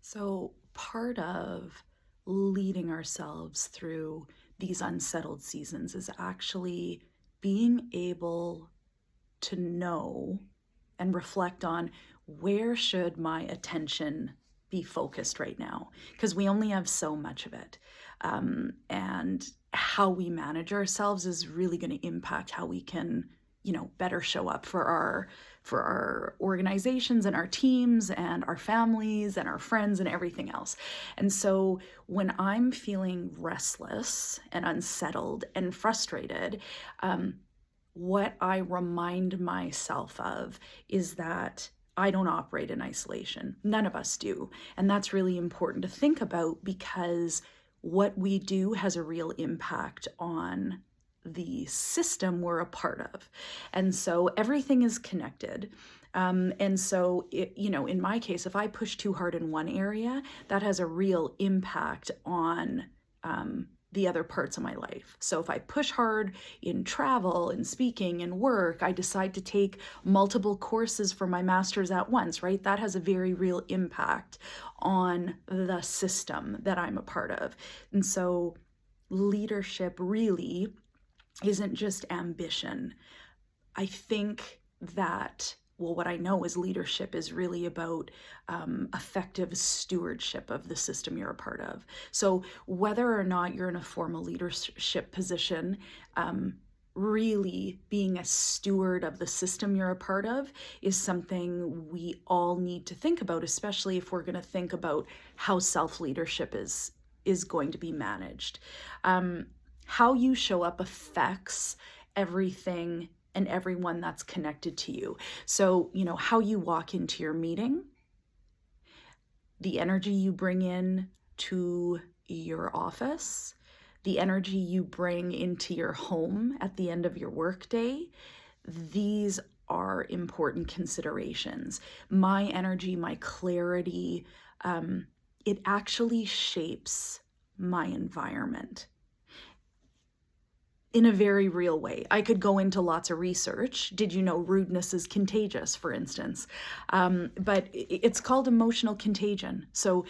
So, part of leading ourselves through these unsettled seasons is actually being able to know and reflect on where should my attention be focused right now, because we only have so much of it. And how we manage ourselves is really going to impact how we can better show up for our organizations and our teams and our families and our friends and everything else. And so when I'm feeling restless and unsettled and frustrated, what I remind myself of is that I don't operate in isolation. None of us do. And that's really important to think about, because what we do has a real impact on the system we're a part of. And so everything is connected. And so, in my case, if I push too hard in one area, that has a real impact on the other parts of my life. So if I push hard in travel and speaking and work, I decide to take multiple courses for my master's at once, right? That has a very real impact on the system that I'm a part of. And so leadership really isn't just ambition. I think that, well, what I know is leadership is really about effective stewardship of the system you're a part of. So whether or not you're in a formal leadership position, really being a steward of the system you're a part of is something we all need to think about, especially if we're going to think about how self-leadership is going to be managed. How you show up affects everything and everyone that's connected to you. So, how you walk into your meeting, the energy you bring in to your office, the energy you bring into your home at the end of your workday, these are important considerations. My energy, my clarity, it actually shapes my environment in a very real way. I could go into lots of research. Did you know rudeness is contagious, for instance? But it's called emotional contagion. So,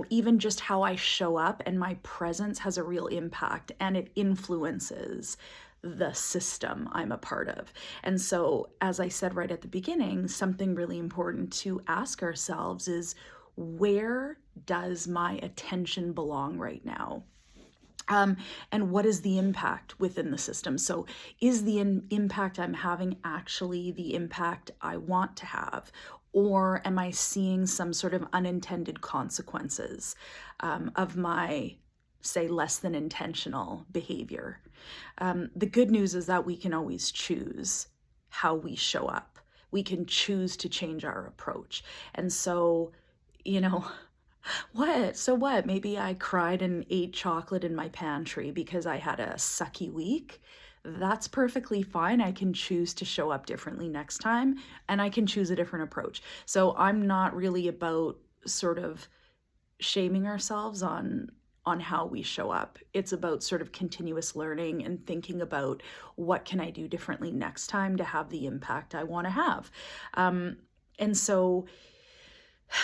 even just how I show up and my presence has a real impact, and it influences the system I'm a part of. And so, as I said right at the beginning, something really important to ask ourselves is, where does my attention belong right now? And what is the impact within the system? So is the impact I'm having actually the impact I want to have? Or am I seeing some sort of unintended consequences of my, say, less than intentional behavior? The good news is that we can always choose how we show up. We can choose to change our approach. And so, what? So what? Maybe I cried and ate chocolate in my pantry because I had a sucky week. That's perfectly fine. I can choose to show up differently next time, and I can choose a different approach. So I'm not really about sort of shaming ourselves on how we show up. It's about sort of continuous learning and thinking about, what can I do differently next time to have the impact I want to have? And so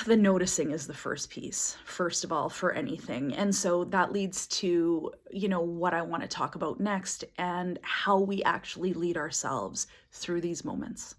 the noticing is the first piece, first of all, for anything. And so that leads to, what I want to talk about next, and how we actually lead ourselves through these moments.